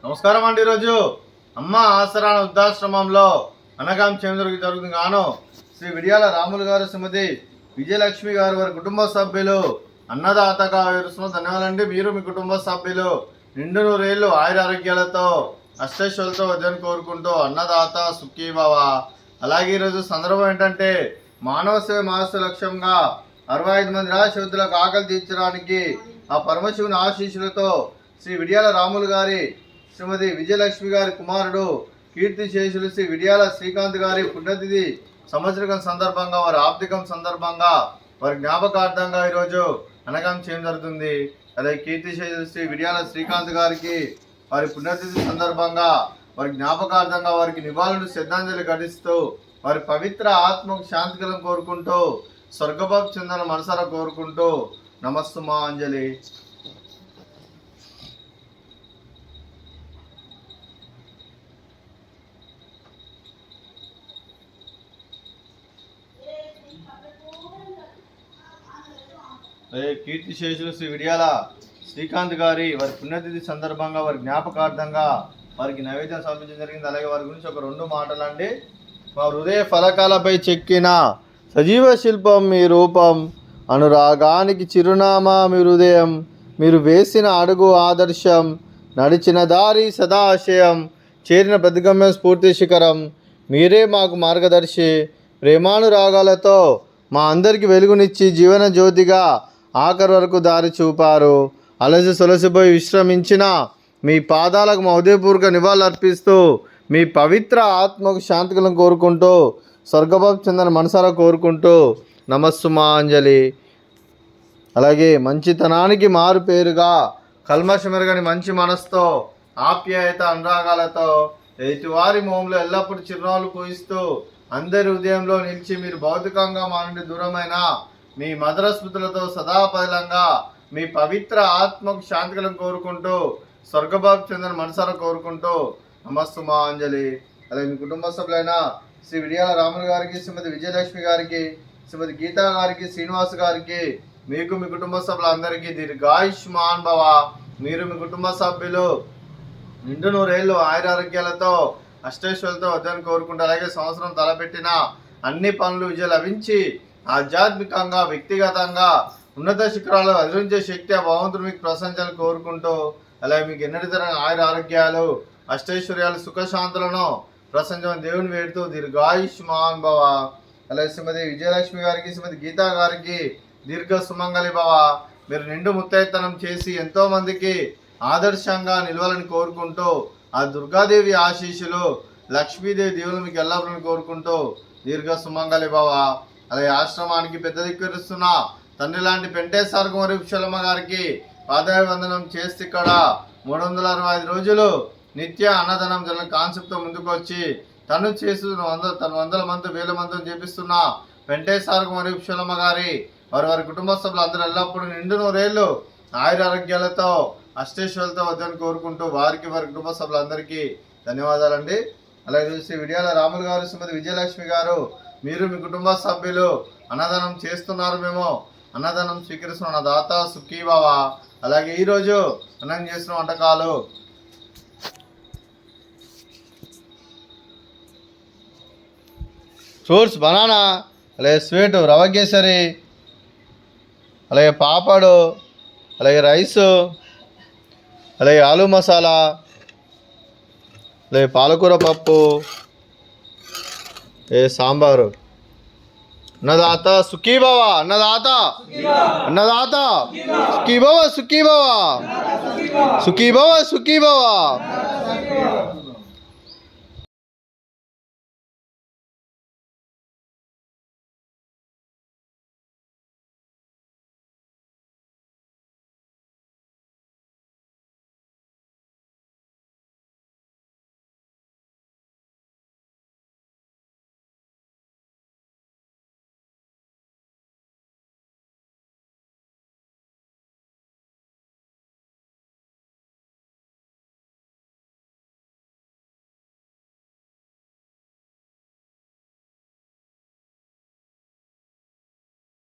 నమస్కారం అండి. ఈరోజు అమ్మ ఆసరా వృద్ధాశ్రమంలో అనగాం జరుగుతుంది గాను శ్రీ విడియాల రాములు గారు, శ్రీమతి విజయలక్ష్మి గారు, వారి కుటుంబ సభ్యులు అన్నదాతగా వివరిస్తున్న ధన్యవాదాలండి. మీరు మీ కుటుంబ సభ్యులు నిండు నూరేళ్లు ఆయుర ఆరోగ్యాలతో అష్టైశ్వర్యాలతో వద్దని కోరుకుంటూ అన్నదాత సుఖీభవ. అలాగే ఈరోజు సందర్భం ఏంటంటే మానవ సేవ మానవ లక్ష్యంగా 65 మంది నిరాశ్రతులకు ఆకలి తీర్చడానికి ఆ పరమశివుని ఆశీస్సులతో శ్రీ విడియాల రాములు గారి, శ్రీమతి విజయలక్ష్మి గారి కుమారుడు కీర్తిశేషులు శ్రీ విడియాల శ్రీకాంత్ గారి పుణ్యతిథి సంవత్సరికం సందర్భంగా, వారి ఆప్తికం సందర్భంగా, వారి జ్ఞాపకార్థంగా ఈరోజు అనగాం చేయడం జరుగుతుంది. అలాగే కీర్తిశేషులు శ్రీ విడియాల శ్రీకాంత్ గారికి వారి పుణ్యతిథి సందర్భంగా, వారి జ్ఞాపకార్థంగా వారికి నివాళులు శ్రద్ధాంజలి ఘటిస్తూ వారి పవిత్ర ఆత్మకు శాంతికలం కోరుకుంటూ స్వర్గభావ చెందన మనసారా కోరుకుంటూ నమస్తుమా అంజలి. కీర్తిశేషులు శ్రీ విడియాల శ్రీకాంత్ గారి వారి పుణ్యతిథి సందర్భంగా, వారి జ్ఞాపకార్థంగా వారికి నైవేద్యం సమర్పించడం జరిగింది. అలాగే వారి గురించి ఒక 2 మాటలు అండి. మా హృదయ ఫలకాలపై చెక్కిన సజీవ శిల్పం మీ రూపం, అనురాగానికి చిరునామా మీ హృదయం, మీరు వేసిన అడుగు ఆదర్శం, నడిచిన దారి సదాశయం, చేరిన ప్రతిగమ్యం స్ఫూర్తి శిఖరం, మీరే మాకు మార్గదర్శి, ప్రేమానురాగాలతో మా అందరికీ వెలుగునిచ్చి జీవన జ్యోతిగా ఆఖరి వరకు దారి చూపారు. అలసి సొలసిపోయి విశ్రమించిన మీ పాదాలకు మా హృదయపూర్వక నివాళులు అర్పిస్తూ మీ పవిత్ర ఆత్మకు శాంతికలను కోరుకుంటూ స్వర్గభావ చెందని మనసారా కోరుకుంటూ నమస్సుమా అంజలి. అలాగే మంచితనానికి మారు పేరుగా కల్మషమెరగని మంచి మనసుతో ఆప్యాయత అనురాగాలతో ఎదుటివారి మోములో ఎల్లప్పుడూ చిరునవ్వులు పూయిస్తూ అందరి హృదయంలో నిలిచి మీరు భౌతికంగా మా నుండి దూరమైన మీ మధుర స్మృతులతో సదాపదిలంగా మీ పవిత్ర ఆత్మకు శాంతికలను కోరుకుంటూ స్వర్గభావ చెందిన మనసారా కోరుకుంటూ నమస్తుమా అంజలి. అలాగే మీ కుటుంబ సభ్యులైన శ్రీ విడియాల రాములు గారికి, శ్రీమతి విజయలక్ష్మి గారికి, శ్రీమతి గీతా గారికి, శ్రీనివాస్ గారికి, మీకు మీ కుటుంబ సభ్యులందరికీ దీర్ఘాయుష్మాన్ భవ. మీరు మీ కుటుంబ సభ్యులు నిండు నూరేళ్లు ఆయురారోగ్యాలతో అష్టైశ్వర్యాలతో వద్దని కోరుకుంటూ, అలాగే సంవత్సరం తలపెట్టిన అన్ని పనులు విజయం లభించి ఆధ్యాత్మికంగా వ్యక్తిగతంగా ఉన్నత శిఖరాలు అధిరించే శక్తి ఆ భగవంతుడు మీకు ప్రశంసలు కోరుకుంటూ, అలాగే మీకు ఎన్నటితరమైన ఆయుర ఆరోగ్యాలు అష్టైశ్వర్యాలు సుఖశాంతులను ప్రశంసమైన దేవుని వేడుతూ దీర్ఘాయుష్మాన్ భవ. అలాగే శ్రీమతి విజయలక్ష్మి గారికి, శ్రీమతి గీతా గారికి దీర్ఘ సుమంగళి భవ. మీరు నిండు ముత్తైతనం చేసి ఎంతో మందికి ఆదర్శంగా నిలవాలని కోరుకుంటూ ఆ దుర్గాదేవి ఆశీస్సులు, లక్ష్మీదేవి దేవులు మీకు ఎల్లప్పుడూ కోరుకుంటూ దీర్ఘ సుమంగళి భవ. అలాగే ఆశ్రమానికి పెద్ద దిక్కురిస్తున్న తండ్రి లాంటి పెంటేశ్వర కుమారి విశాలమ్మ గారికి పాదాభివందనం చేస్తే ఇక్కడ 365 రోజులు నిత్య అన్నదానం జన కాన్సెప్ట్తో ముందుకు వచ్చి తను చేస్తున్న వందల మంది 1000 మందిని చేపిస్తున్న పెంటేశ్వర కుమారి విశాలమ్మ గారి వారి కుటుంబ సభ్యులు అందరూ ఎల్లప్పుడూ నిండు నూరేళ్లు ఆయురారోగ్యాలతో అష్టైశ్వర్యాలతో వద్దని కోరుకుంటూ వారికి వారి కుటుంబ సభ్యులందరికీ ధన్యవాదాలండి. అలాగే శ్రీ విడియాల రాములు గారు, శ్రీమతి విజయలక్ష్మి గారు, మీరు మీ కుటుంబ సభ్యులు అన్నదానం చేస్తున్నారు, మేము అన్నదానం స్వీకరిస్తున్న దాత సుఖీభవ. అలాగే ఈరోజు అన్నం చేసిన వంటకాలు ఫ్రూట్స్ బనానా, అలాగే స్వీటు రవ కేసరి, అలాగే పాపడు, అలాగే రైసు, అలాగే ఆలు మసాలా, అలాగే పాలకూర పప్పు, సాంబారు. అన్నదాత సుఖీభవ, అన్నదాత అన్నదాత సుఖీభవ సుఖీభవ సుఖీభవ సుఖీభవ.